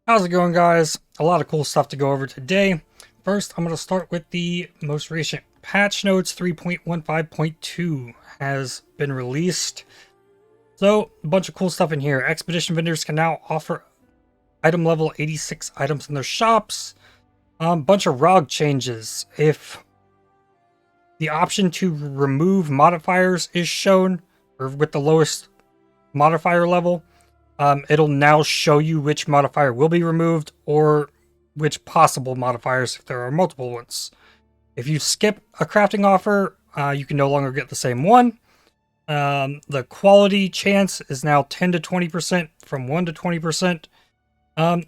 How's it going, guys? A lot of cool stuff to go over today. First, I'm going to start with the most recent patch notes. 3.15.2 has been released. So, a bunch of cool stuff in here. Expedition vendors can now offer item level 86 items in their shops. Bunch of ROG changes. If the option to remove modifiers is shown, or with the lowest modifier level, it'll now show you which modifier will be removed or which possible modifiers if there are multiple ones. If you skip a crafting offer, you can no longer get the same one. The quality chance is now 10 to 20% from 1 to 20%.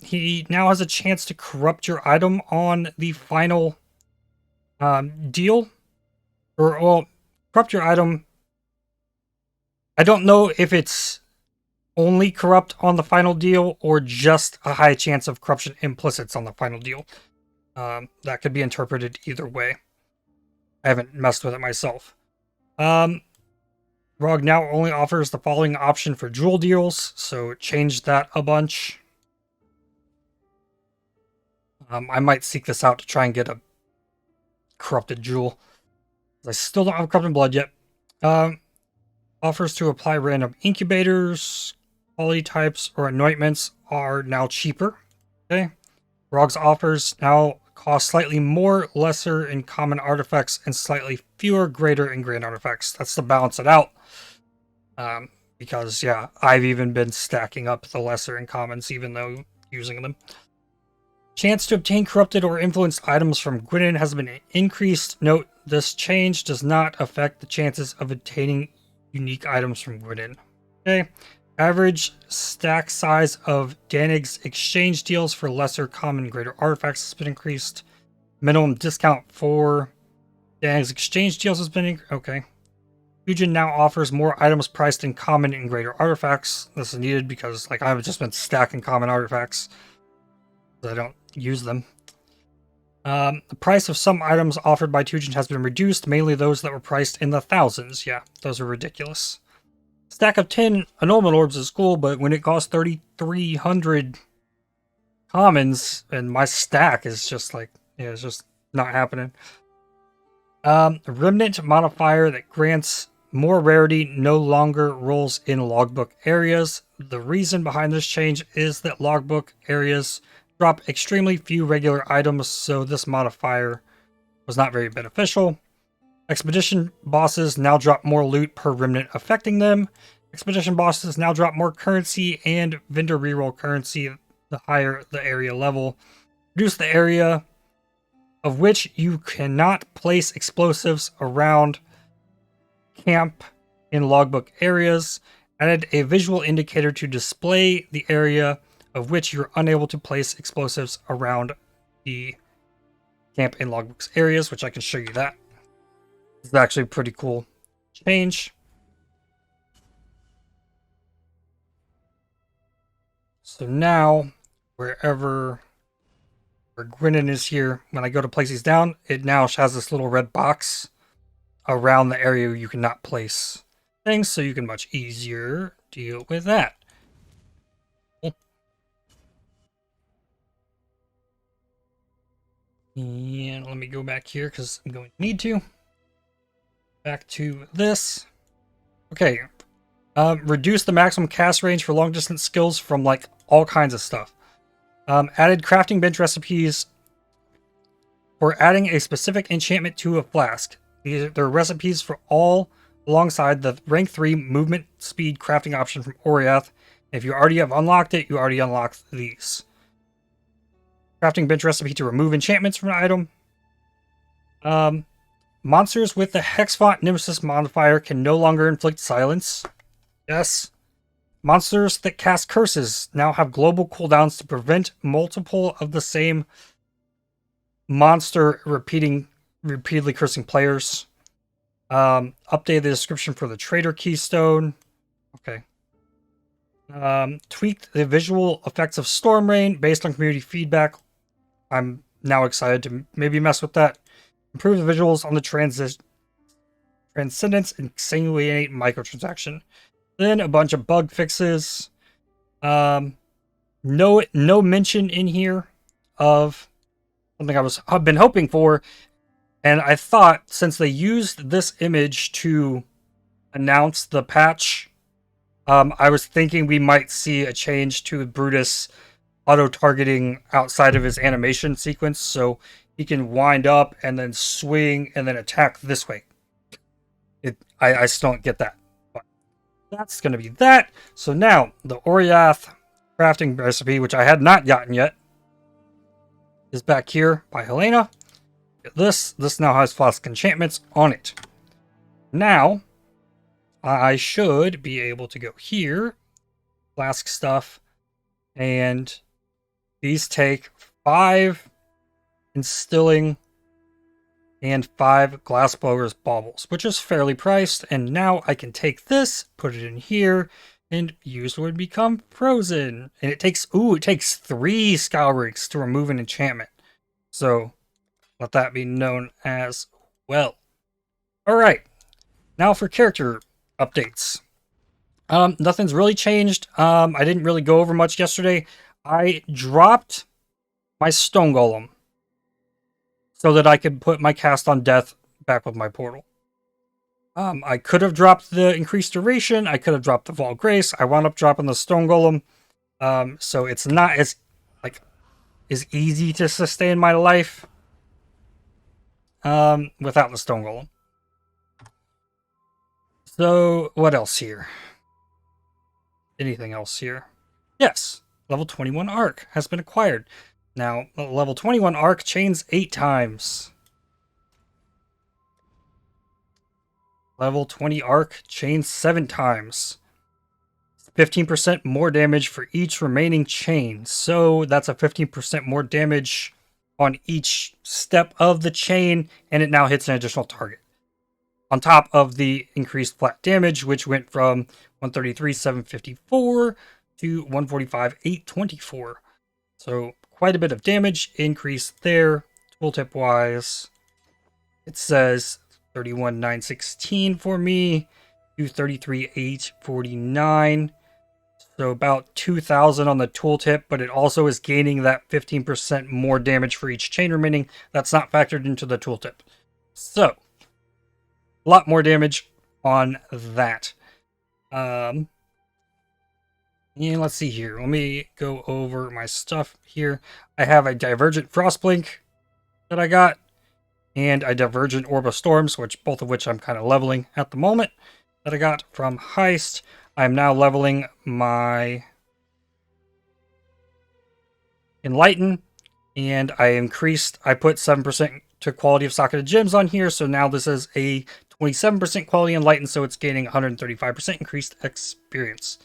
He now has a chance to corrupt your item on the final deal. Well, corrupt your item. I don't know if it's only corrupt on the final deal or just a high chance of corruption implicits on the final deal. That could be interpreted either way. I haven't messed with it myself. ROG now only offers the following option for jewel deals, so change that a bunch. I might seek this out to try and get a corrupted jewel. I still don't have corrupted blood yet. Offers to apply random incubators, quality types, or anointments are now cheaper. Okay. ROG's offers now cost slightly more, lesser in common artifacts, and slightly fewer, greater in grand artifacts. That's to balance it out. Because, yeah, I've even been stacking up the lesser in commons, even though using them. Chance to obtain corrupted or influenced items from Gwynedd has been increased. Note, this change does not affect the chances of obtaining unique items from Gwynedd. Okay. Average stack size of Danig's exchange deals for lesser common greater artifacts has been increased. Minimum discount for Danig's exchange deals has been okay. Fusion now offers more items priced in common and greater artifacts. This is needed because I've just been stacking common artifacts. I don't use them. The price of some items offered by Tujin has been reduced, mainly those that were priced in the thousands. Yeah, those are ridiculous. Stack of 10 annulment orbs is cool, but when it costs 3,300 commons, and my stack is just it's just not happening. Remnant modifier that grants more rarity no longer rolls in logbook areas. The reason behind this change is that logbook areas drop extremely few regular items, so this modifier was not very beneficial. Expedition bosses now drop more loot per remnant affecting them. Expedition bosses now drop more currency and vendor reroll currency the higher the area level. Reduce the area of which you cannot place explosives around camp in logbook areas. Added a visual indicator to display the area of which you're unable to place explosives around the camp in logbooks areas, which I can show you that. It's actually a pretty cool change. So now, where Gwynedd is here, when I go to place these down, it now has this little red box around the area you cannot place things, so you can much easier deal with that. And let me go back here because I'm going to need to. Back to this. Okay. Reduce the maximum cast range for long distance skills from all kinds of stuff. Added crafting bench recipes for adding a specific enchantment to a flask. There are recipes for all alongside the rank 3 movement speed crafting option from Oriath. If you already have unlocked it, you already unlocked these. Crafting bench recipe to remove enchantments from an item. Monsters with the Hexfont Nemesis modifier can no longer inflict silence. Yes. Monsters that cast curses now have global cooldowns to prevent multiple of the same monster repeatedly cursing players. Update the description for the Trader Keystone. Okay. Tweaked the visual effects of Storm Rain based on community feedback. I'm now excited to maybe mess with that. Improve the visuals on the Transcendence and Sanguinate microtransaction. Then a bunch of bug fixes. no mention in here of something I've been hoping for, and I thought since they used this image to announce the patch, I was thinking we might see a change to Brutus auto-targeting outside of his animation sequence, so he can wind up and then swing and then attack this way. I still don't get that. But that's going to be that. So now, the Oriath crafting recipe, which I had not gotten yet, is back here by Helena. This now has flask enchantments on it. Now, I should be able to go here, flask stuff, and these take 5 instilling and 5 glassblowers baubles, which is fairly priced. And now I can take this, put it in here, and use would become frozen. And it takes 3 Scourings to remove an enchantment. So let that be known as well. Alright, now for character updates. Nothing's really changed. I didn't really go over much yesterday. I dropped my Stone Golem so that I could put my cast on death back with my portal. I could have dropped the increased duration. I could have dropped the Vault Grace. I wound up dropping the Stone Golem. So it's not as easy to sustain my life without the Stone Golem. So what else here? Anything else here? Yes, level 21 Arc has been acquired. Now, level 21 Arc chains 8 times. Level 20 Arc chains 7 times. 15% more damage for each remaining chain. So that's a 15% more damage on each step of the chain, and it now hits an additional target. On top of the increased flat damage, which went from 133,754 to 145,824. So quite a bit of damage increase there. Tooltip wise, it says 31,916 for me, 233,849. So about 2,000 on the tooltip, but it also is gaining that 15% more damage for each chain remaining. That's not factored into the tooltip. So a lot more damage on that. And let's see here. Let me go over my stuff here. I have a Divergent Frostblink that I got, and a Divergent Orb of Storms, both of which I'm kind of leveling at the moment, that I got from Heist. I'm now leveling my Enlighten, and I put 7% to quality of Socketed Gems on here, so now this is a 27% quality Enlighten, so it's gaining 135% increased experience.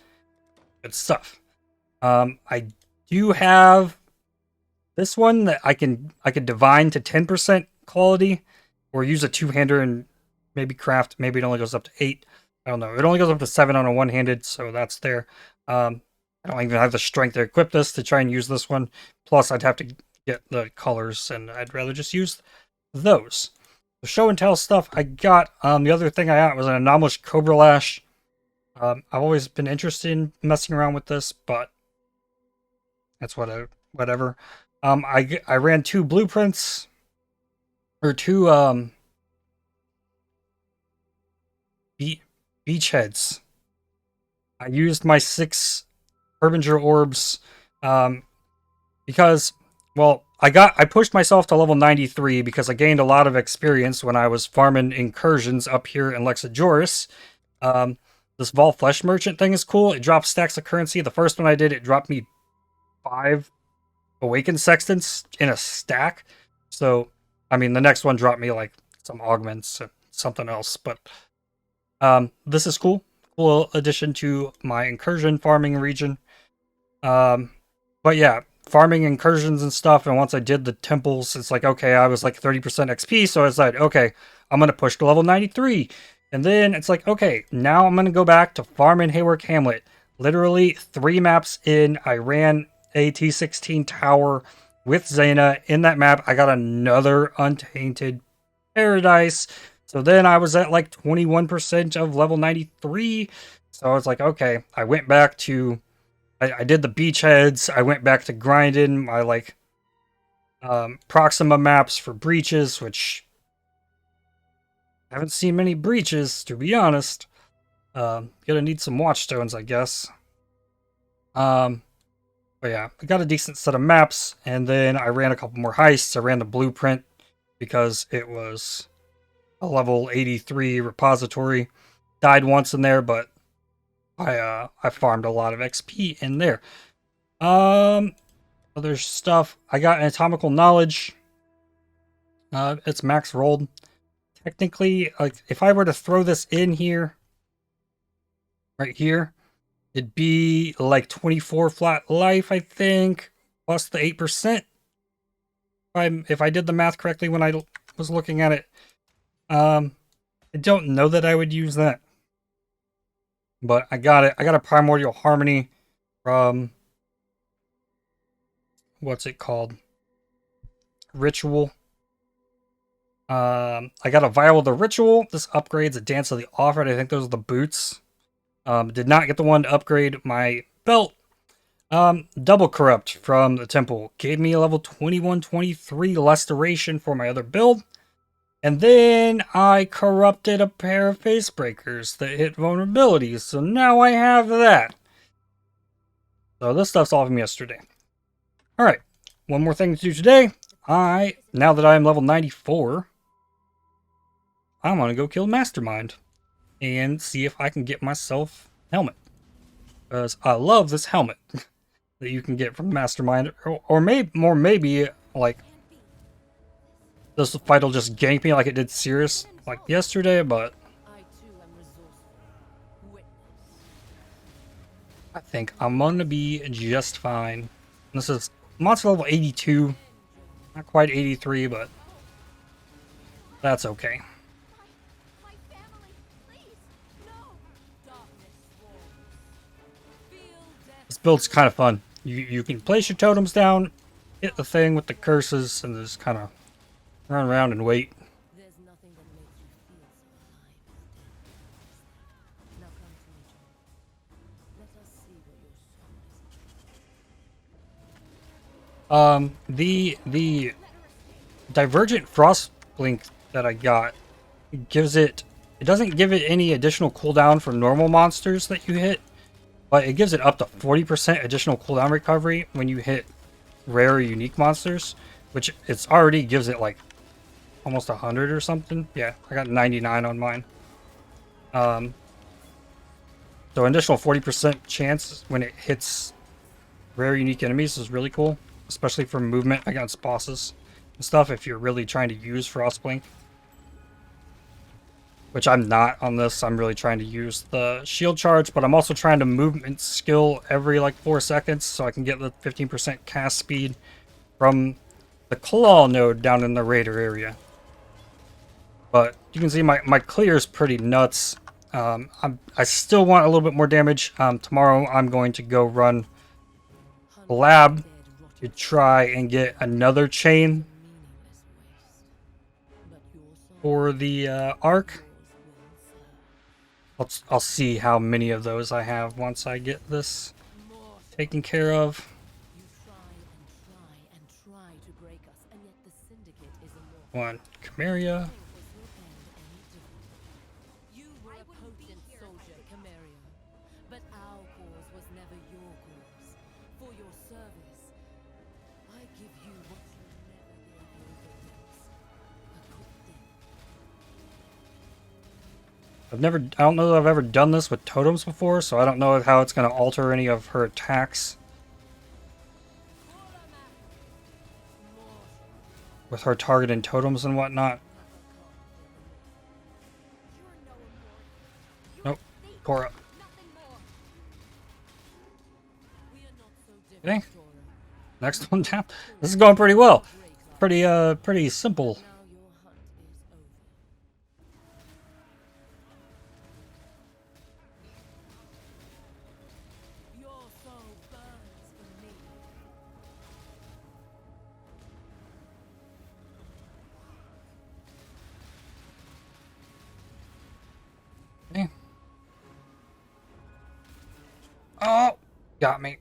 Good stuff. I do have this one that I could divine to 10% quality, or use a two-hander and maybe craft. Maybe it only goes up to 8. I don't know. It only goes up to 7 on a one-handed, so that's there. I don't even have the strength to equip this to try and use this one. Plus, I'd have to get the colors, and I'd rather just use those. The show and tell stuff I got. The other thing I got was an Anomalous Cobra Lash. I've always been interested in messing around with this, but that's whatever. I ran 2 blueprints, or 2 beachheads. I used my 6 Harbinger orbs because, well, I pushed myself to level 93 because I gained a lot of experience when I was farming incursions up here in Lexajoris. This Vol Flesh Merchant thing is cool. It drops stacks of currency. The first one I did, it dropped me 5 Awakened Sextants in a stack. So, I mean, the next one dropped me like some augments and something else. But this is cool. Cool addition to my incursion farming region. But yeah, farming incursions and stuff. And once I did the temples, it's like, okay, I was like 30% XP. So I was like, okay, I'm going to push to level 93. And then it's like, okay, now I'm going to go back to farming Haywork Hamlet. Literally 3 maps in, I ran a T16 tower with Zaina. In that map, I got another Untainted Paradise. So then I was at like 21% of level 93. So I was like, okay, I went back to I did the beachheads. I went back to grinding my like Proxima maps for breaches, which I haven't seen many breaches, to be honest. Gonna need some watchstones, I guess. But yeah, I got a decent set of maps, and then I ran a couple more heists. I ran the blueprint because it was a level 83 repository. Died once in there, but I farmed a lot of XP in there. Other stuff. I got anatomical knowledge. It's max rolled. Technically, like if I were to throw this in here, right here, it'd be like 24 flat life, I think, plus the 8%. If I did the math correctly when I was looking at it. I don't know that I would use that. But I got it. I got a primordial harmony from what's it called? Ritual. I got a vial of the ritual. This upgrades a dance of the offered. I think those are the boots. Did not get the one to upgrade my belt. Double corrupt from the temple gave me a level 21-23 restoration for my other build. And then I corrupted a pair of face breakers that hit vulnerabilities. So now I have that. So this stuff's all from yesterday. Alright. One more thing to do today. Now that I am level 94, I'm going to go kill Mastermind and see if I can get myself helmet. Because I love this helmet that you can get from Mastermind. Or maybe, like, this fight will just gank me like it did Sirius, like yesterday, but I think I'm going to be just fine. This is monster level 82. Not quite 83, but that's okay. This build's kind of fun. You can place your totems down, hit the thing with the curses, and just kind of run around and wait. The Divergent Frost Blink that I got gives it doesn't give it any additional cooldown for normal monsters that you hit, but it gives it up to 40% additional cooldown recovery when you hit rare or unique monsters, which it's already gives it like almost 100 or something. Yeah, I got 99 on mine. So an additional 40% chance when it hits rare unique enemies is really cool, especially for movement against bosses and stuff if you're really trying to use Frostblink. Which I'm not on this. I'm really trying to use the shield charge, but I'm also trying to movement skill every like 4 seconds so I can get the 15% cast speed from the claw node down in the raider area. But you can see my clear is pretty nuts. I still want a little bit more damage. Tomorrow I'm going to go run lab to try and get another chain for the arc. I'll see how many of those I have once I get this taken care of. One Chimeria. I don't know that I've ever done this with totems before, so I don't know how it's going to alter any of her attacks. With her targeting totems and whatnot. Nope. Cora. Okay. Next one down. This is going pretty well. Pretty simple. Okay. Oh, got me.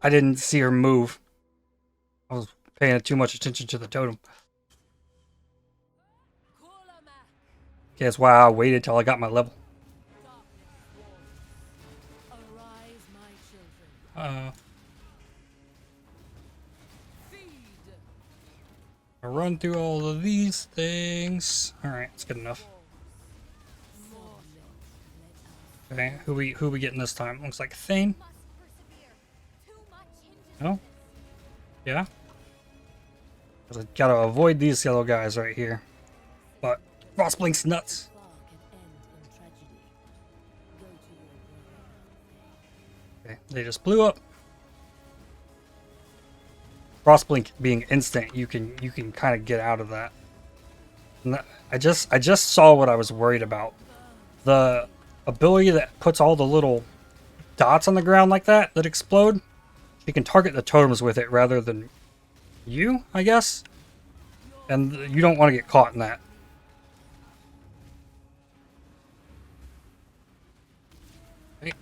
I didn't see her move. I was paying too much attention to the totem. Okay, that's why I waited till I got my level. I run through all of these things. Alright, that's good enough. Okay, who we getting this time? Looks like Thane. No? Yeah? I gotta avoid these yellow guys right here. But Frostblink's nuts. Okay, they just blew up. Frostblink being instant, you can kind of get out of that. I just saw what I was worried about. The ability that puts all the little dots on the ground like that explode. You can target the totems with it rather than you, I guess. And you don't want to get caught in that. Okay.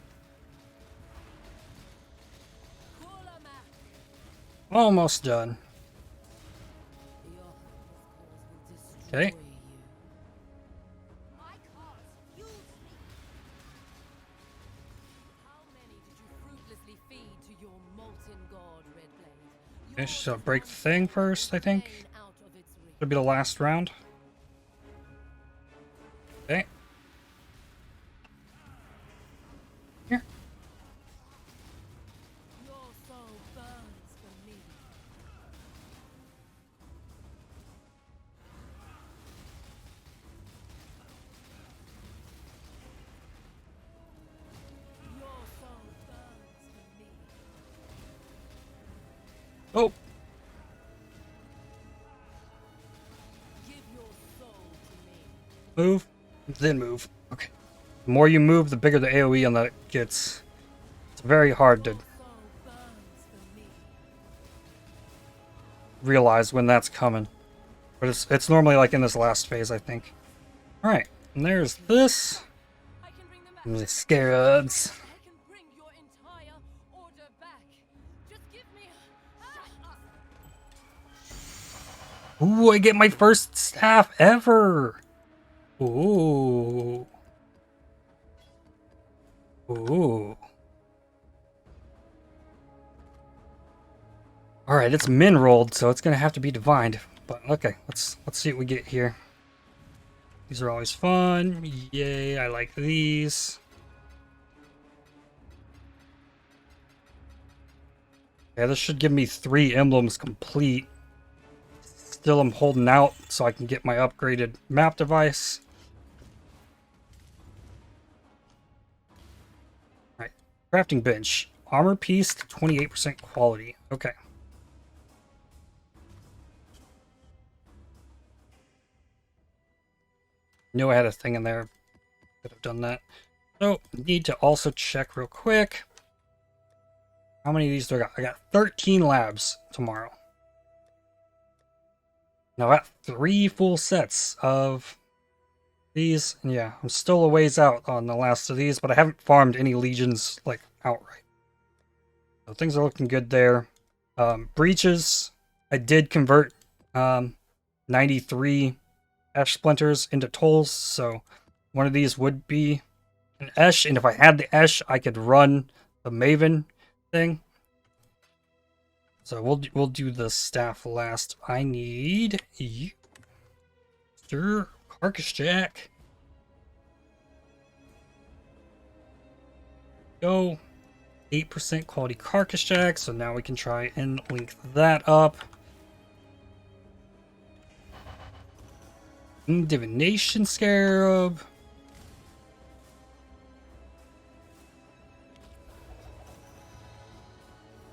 Almost done. Okay. Okay, so break the thing first, I think. Should be the last round. Okay. Here. Oh. Move, then move. Okay. The more you move, the bigger the AoE on that gets. It's very hard to realize when that's coming. But it's normally like in this last phase, I think. Alright, and there's this. And the scarabs. Ooh, I get my first staff ever! Ooh. Ooh. Alright, it's min rolled, so it's gonna have to be divined. But okay, let's see what we get here. These are always fun. Yay, I like these. Yeah, this should give me 3 emblems complete. Still I'm holding out so I can get my upgraded map device. Alright, crafting bench. Armor piece to 28% quality. Okay. Knew I had a thing in there. Could have done that. So, need to also check real quick. How many of these do I got? I got 13 labs tomorrow. Now I got 3 full sets of these. And yeah, I'm still a ways out on the last of these, but I haven't farmed any legions like outright. So things are looking good there. Breaches, I did convert 93 Esh splinters into tolls, so one of these would be an Esh, and if I had the Esh, I could run the Maven thing. So we'll do the staff last. I need you, Mr. Carcass Jack. Go. 8% quality Carcass Jack, so now we can try and link that up. Divination Scarab.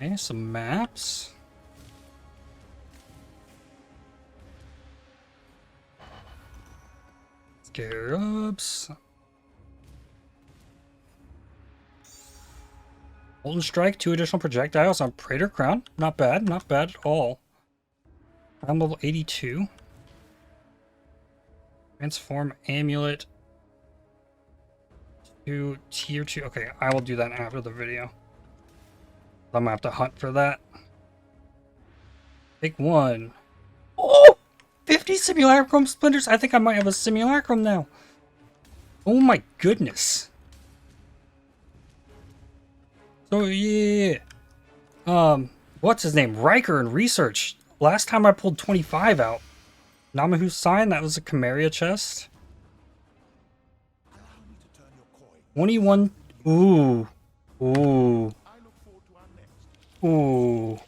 Okay, some maps. Scarabs. Golden Strike, 2 additional projectiles on Praetor Crown. Not bad, not bad at all. I'm level 82. Transform Amulet to tier 2. Okay, I will do that after the video. I'm gonna have to hunt for that. Take one. Oh! 50 simulacrum splinters? I think I might have a simulacrum now. Oh my goodness. So yeah. What's his name? Riker in research. Last time I pulled 25 out. Namahu's sign, that was a Chimeria chest. 21. Ooh. Ooh. Ooh.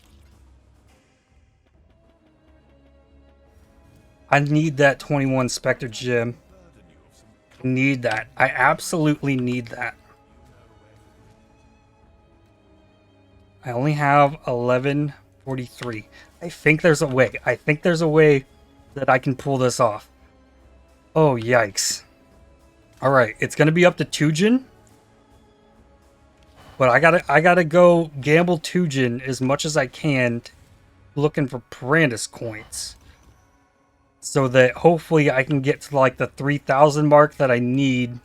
I need that 21 Spectre gem. Need that. I absolutely need that. I only have 1143. I think there's a way. I think there's a way that I can pull this off. Oh, yikes. Alright, it's gonna be up to Tujin. But I gotta go gamble Tujin as much as I can, looking for Brandis coins. So that hopefully I can get to like the 3,000 mark that I need.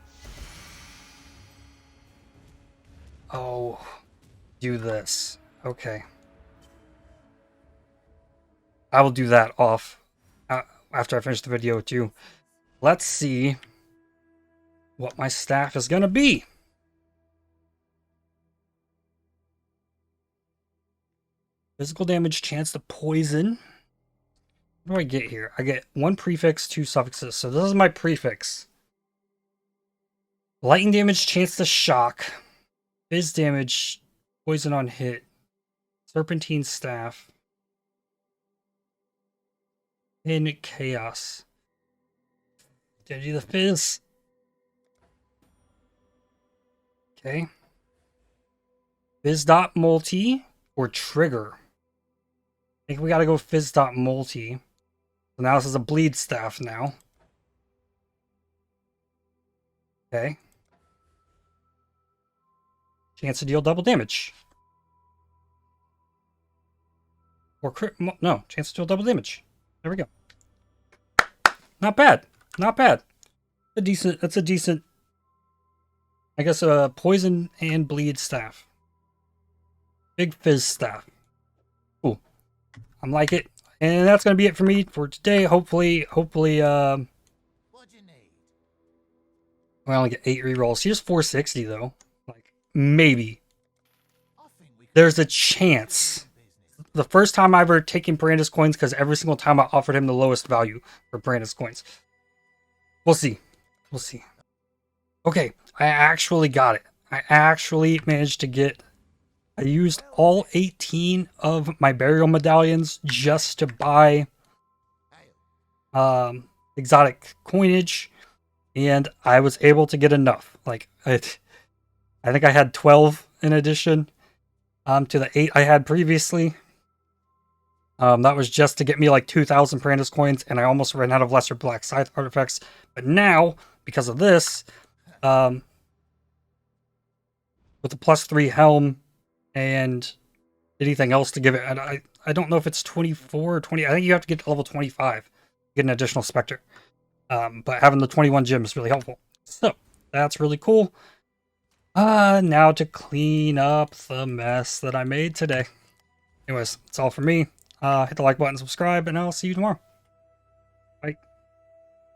Oh, do this. Okay. I will do that off after I finish the video too. Let's see what my staff is gonna be. Physical damage, chance to poison. What do I get here? I get 1 prefix, 2 suffixes. So this is my prefix. Lightning damage, chance to shock. Fizz damage, poison on hit. Serpentine staff. In chaos. Did I do the fizz? Okay. Fizz dot multi or trigger. I think we gotta go fizz dot multi. So now this is a bleed staff now. Okay. Chance to deal double damage. Or crit. No, chance to deal double damage. There we go. Not bad. Not bad. That's a decent. I guess a poison and bleed staff. Big fizz staff. Cool. I'm like it. And that's gonna be it for me for today. Hopefully, I only get 8 rerolls. Here's 460 though. Like, maybe. There's a chance. The first time I ever taken Brandis coins, because every single time I offered him the lowest value for Brandis coins. We'll see. We'll see. Okay, I actually got it. I actually managed to get... I used all 18 of my burial medallions just to buy exotic coinage, and I was able to get enough. Like, I think I had 12 in addition to the 8 I had previously. That was just to get me like 2,000 Brandis coins, and I almost ran out of Lesser Black Scythe artifacts. But now, because of this, with the +3 helm and anything else to give it, and I don't know if it's 24 or 20. I think you have to get to level 25 to get an additional Spectre. But having the 21 gem is really helpful. So, that's really cool. Now to clean up the mess that I made today. Anyways, that's all for me. Hit the like button, subscribe, and I'll see you tomorrow.